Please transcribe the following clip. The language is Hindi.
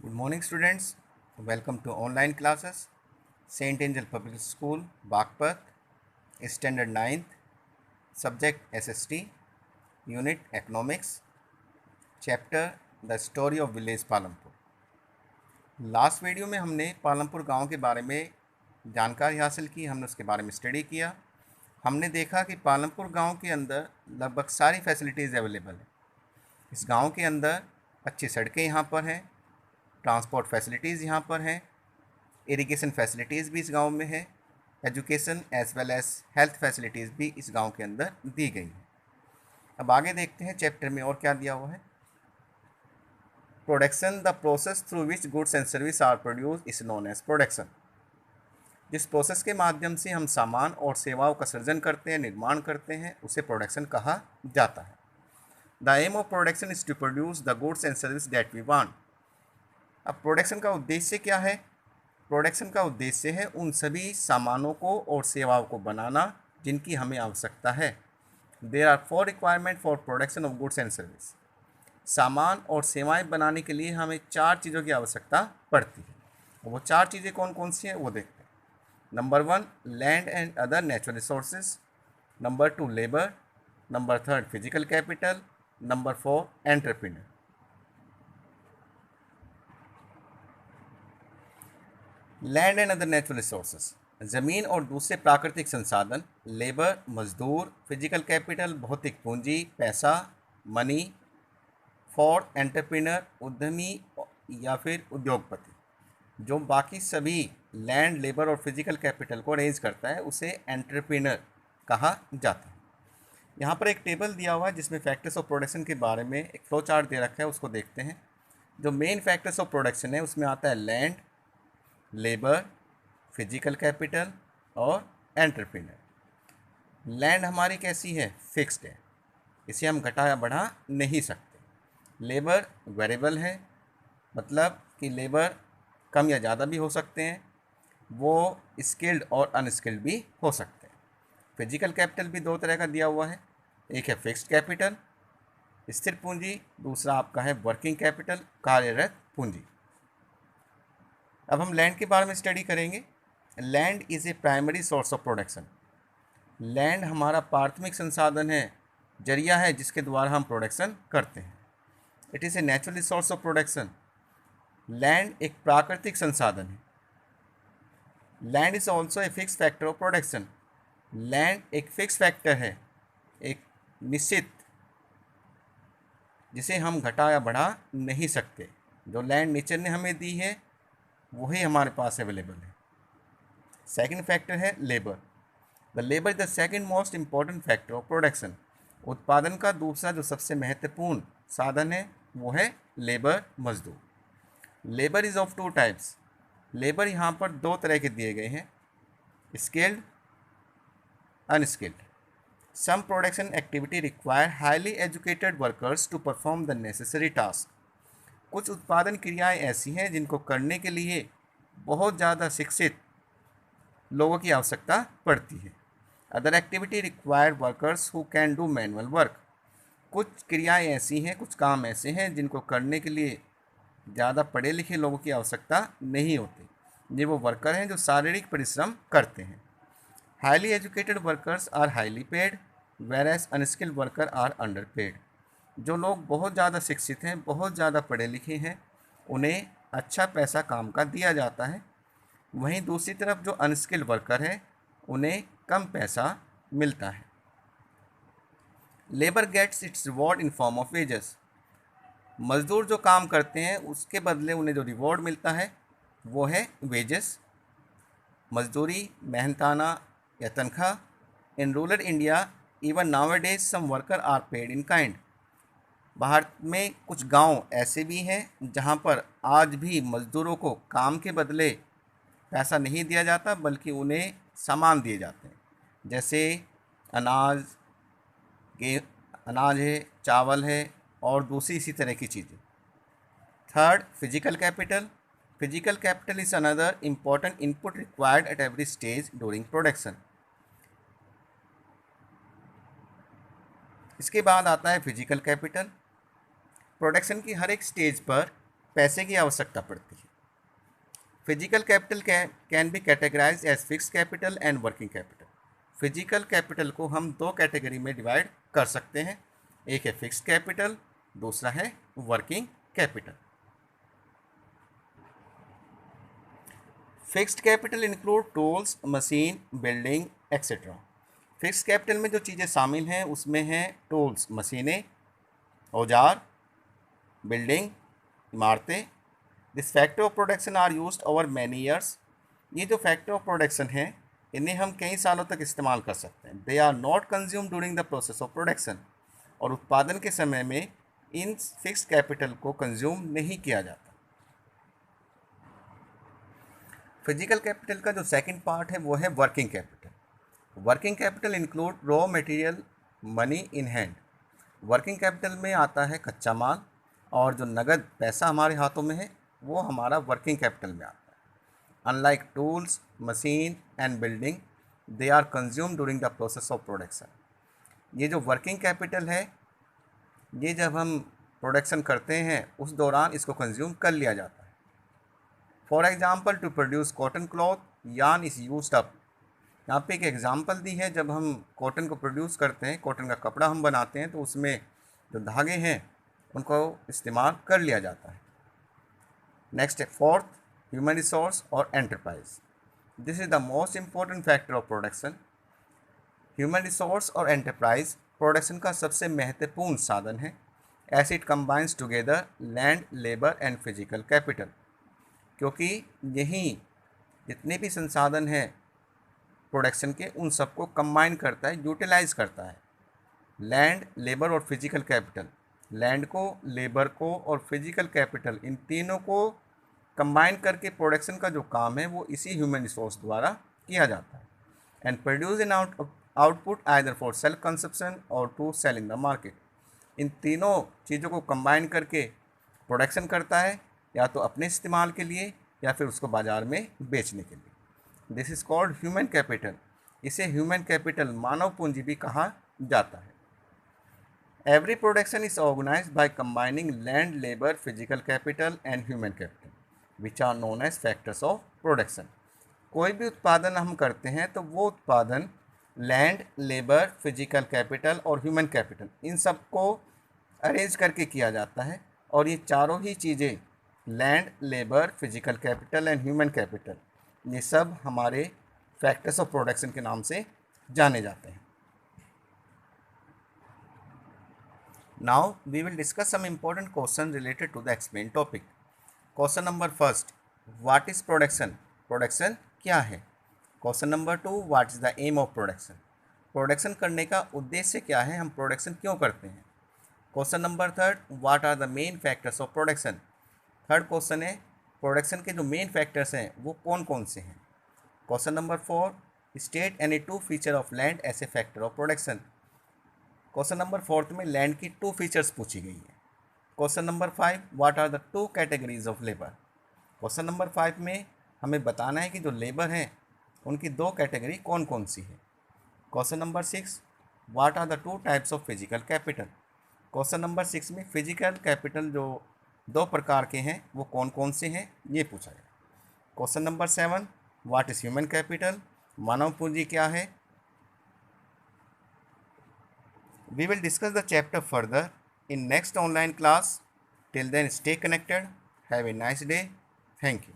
Good morning, students. Welcome to online classes. Saint Angel Public School, Bagpat, Standard 9th, Subject SST, Unit Economics, Chapter The Story of Village Palampur. Last video में हमने पालमपुर गांव के बारे में जानकारी हासिल की, हमने उसके बारे में स्टडी किया। हमने देखा कि पालमपुर गांव के अंदर लगभग सारी फैसिलिटीज़ अवेलेबल है। इस गांव के अंदर अच्छी सड़कें यहाँ पर हैं, ट्रांसपोर्ट फैसिलिटीज़ यहाँ पर हैं, इरिगेशन फैसिलिटीज़ भी इस गांव में है, education as well as health facilities भी इस गांव के अंदर दी गई हैं। अब आगे देखते हैं चैप्टर में और क्या दिया हुआ है। Production, the process through which goods and service are produce is known as production. जिस प्रोसेस के माध्यम से हम सामान और सेवाओं का सृजन करते हैं, निर्माण करते हैं, उसे प्रोडक्शन कहा जाता है। The aim of production is to produce the goods and service that we want. अब प्रोडक्शन का उद्देश्य क्या है? प्रोडक्शन का उद्देश्य है उन सभी सामानों को और सेवाओं को बनाना जिनकी हमें आवश्यकता है। There are 4 requirement for production of goods and service. सामान और सेवाएं बनाने के लिए हमें 4 चीज़ों की आवश्यकता पड़ती है। वो 4 चीज़ें कौन कौन सी हैं वो देखते हैं। Number 1, land and other natural resources. Number 2, labour. Number 3, physical capital. Number 4, entrepreneur. Land and other natural resources, ज़मीन और दूसरे प्राकृतिक संसाधन। लेबर, मजदूर। फिजिकल कैपिटल, भौतिक पूंजी, पैसा, मनी। फॉर एंटरप्रेन्योर, उद्यमी या फिर उद्योगपति। जो बाकी सभी लैंड, लेबर और फिजिकल कैपिटल को अरेंज करता है उसे एंटरप्रेन्योर कहा जाता है। यहाँ पर एक टेबल दिया हुआ है जिसमें फैक्टर्स ऑफ प्रोडक्शन के बारे में एक फ्लो चार्ट दे रखा है, उसको देखते हैं। जो मेन फैक्टर्स ऑफ प्रोडक्शन है उसमें आता है लैंड, लेबर, फिजिकल कैपिटल और एंटरप्रेन्योर। लैंड हमारी कैसी है? फिक्स्ड है, इसे हम घटा या बढ़ा नहीं सकते। लेबर वेरिएबल है, मतलब कि लेबर कम या ज़्यादा भी हो सकते हैं, वो स्किल्ड और अनस्किल्ड भी हो सकते हैं। फिजिकल कैपिटल भी 2 तरह का दिया हुआ है, एक है फिक्स्ड कैपिटल स्थिर पूंजी, दूसरा आपका है वर्किंग कैपिटल कार्यरत पूंजी। अब हम लैंड के बारे में स्टडी करेंगे। Land is a primary source of production. Land हमारा प्राथमिक संसाधन है, जरिया है जिसके द्वारा हम प्रोडक्शन करते हैं। It is a natural resource of production. Land एक प्राकृतिक संसाधन है। Land is also a fix factor of production. Land एक फिक्स फैक्टर है, एक निश्चित, जिसे हम घटा या बढ़ा नहीं सकते। जो लैंड नेचर ने हमें दी है वही हमारे पास अवेलेबल है। सेकंड फैक्टर है labour. The labour is the second most important factor of production. उत्पादन का दूसरा जो सबसे महत्वपूर्ण साधन है वो है लेबर, मजदूर। Labour is of 2 types. Labour यहाँ पर 2 तरह के दिए गए हैं, skilled, unskilled. Some production activity require highly educated workers to perform the necessary task. कुछ उत्पादन क्रियाएं ऐसी हैं जिनको करने के लिए बहुत ज़्यादा शिक्षित लोगों की आवश्यकता पड़ती है। Other activity require workers who can do manual work. कुछ क्रियाएं ऐसी हैं, कुछ काम ऐसे हैं जिनको करने के लिए ज़्यादा पढ़े लिखे लोगों की आवश्यकता नहीं होती। ये वो वर्कर हैं जो शारीरिक परिश्रम करते हैं। Highly educated workers are highly paid, whereas unskilled worker are under paid. जो लोग बहुत ज़्यादा शिक्षित हैं, बहुत ज़्यादा पढ़े लिखे हैं, उन्हें अच्छा पैसा काम का दिया जाता है। वहीं दूसरी तरफ जो अनस्किल्ड वर्कर है उन्हें कम पैसा मिलता है। Labour gets its reward in form of wages. मजदूर जो काम करते हैं उसके बदले उन्हें जो रिवॉर्ड मिलता है वो है वेजेस, मजदूरी, मेहनताना या तनख्वाह। In rural India even nowadays some worker are paid in kind. भारत में कुछ गांव ऐसे भी हैं जहां पर आज भी मज़दूरों को काम के बदले पैसा नहीं दिया जाता बल्कि उन्हें सामान दिए जाते हैं, जैसे अनाज अनाज है, चावल है और दूसरी इसी तरह की चीज़ें। Third, physical capital. Physical capital is another important input required at every stage during production. इसके बाद आता है फिजिकल कैपिटल। प्रोडक्शन की हर एक स्टेज पर पैसे की आवश्यकता पड़ती है। Physical capital can be categorize as fix capital and working capital. Physical capital को हम दो कैटेगरी में डिवाइड कर सकते हैं, एक है फिक्स्ड कैपिटल, दूसरा है working capital. Fixed capital include tools, machine, building etcetera. Fixed capital में जो चीज़ें शामिल हैं उसमें हैं टूल्स, मशीनें, औजार, बिल्डिंग, इमारतें। This factor of production are used over many years. ये जो फैक्टर ऑफ प्रोडक्शन है इन्हें हम कई सालों तक इस्तेमाल कर सकते हैं। They are not consume during the process of production. और उत्पादन के समय में इन फिक्स्ड कैपिटल को कंज्यूम नहीं किया जाता। फिजिकल कैपिटल का जो सेकंड पार्ट है वो है working capital. Working capital include raw material, money in hand. Working capital में आता है कच्चा माल, और जो नगद पैसा हमारे हाथों में है वो हमारा वर्किंग कैपिटल में आता है। Unlike tools, machine and building, they are consume during the process of production. ये जो वर्किंग कैपिटल है ये जब हम प्रोडक्शन करते हैं उस दौरान इसको कंज्यूम कर लिया जाता है। For example, to produce cotton cloth, yarn is used up. यहाँ पे एक एग्जांपल दी है, जब हम कॉटन को प्रोड्यूस करते हैं, कॉटन का कपड़ा हम बनाते हैं तो उसमें जो धागे हैं उनको इस्तेमाल कर लिया जाता है। नेक्स्ट है फोर्थ, ह्यूमन रिसोर्स और enterprise. This is the most important factor of production. Human resource और एंटरप्राइज प्रोडक्शन का सबसे महत्वपूर्ण साधन है, as it combines together land, labour and physical capital. क्योंकि यही जितने भी संसाधन हैं प्रोडक्शन के उन सबको कंबाइन करता है, यूटिलाइज करता है। लैंड, लेबर और फिजिकल कैपिटल, लैंड को, लेबर को और फिजिकल कैपिटल, इन तीनों को कंबाइन करके प्रोडक्शन का जो काम है वो इसी ह्यूमन रिसोर्स द्वारा किया जाता है। And produce in output either for self consumption और to sell in the market. इन तीनों चीज़ों को कंबाइन करके प्रोडक्शन करता है, या तो अपने इस्तेमाल के लिए या फिर उसको बाज़ार में बेचने के लिए। This is called human capital. इसे ह्यूमन कैपिटल, मानव पूंजी भी कहा जाता है। Every production is organised by combining land, labour, physical capital and human capital, which are known as factors of production. कोई भी उत्पादन हम करते हैं तो वो उत्पादन लैंड, लेबर, फिजिकल कैपिटल और ह्यूमन कैपिटल, इन सब को अरेंज करके किया जाता है। और ये चारों ही चीज़ें, land, labour, physical capital and human capital, ये सब हमारे फैक्टर्स ऑफ प्रोडक्शन के नाम से जाने जाते हैं। Now we will discuss some important question related to the explain topic. Question number first, what is production? Production क्या है? Question number two, what is the aim of production? प्रोडक्शन करने का उद्देश्य क्या है, हम प्रोडक्शन क्यों करते हैं? Question number third, what are the main factors of production? Third question है प्रोडक्शन के जो मेन फैक्टर्स हैं वो कौन कौन से हैं? Question number four, state any two feature of land as a factor of production. Question number fourth में लैंड की टू फीचर्स पूछी गई है। Question number five, what are the two categories of labour? Question number five में हमें बताना है कि जो लेबर हैं उनकी दो कैटेगरी कौन कौन सी है। Question number six, what are the two types of physical capital? Question number six में फिजिकल कैपिटल जो दो प्रकार के हैं वो कौन कौन से हैं ये पूछा गया। Question number seven, what is human capital? मानव पूंजी क्या है? We will discuss the chapter further in next online class. Till then, stay connected. Have a nice day. Thank you.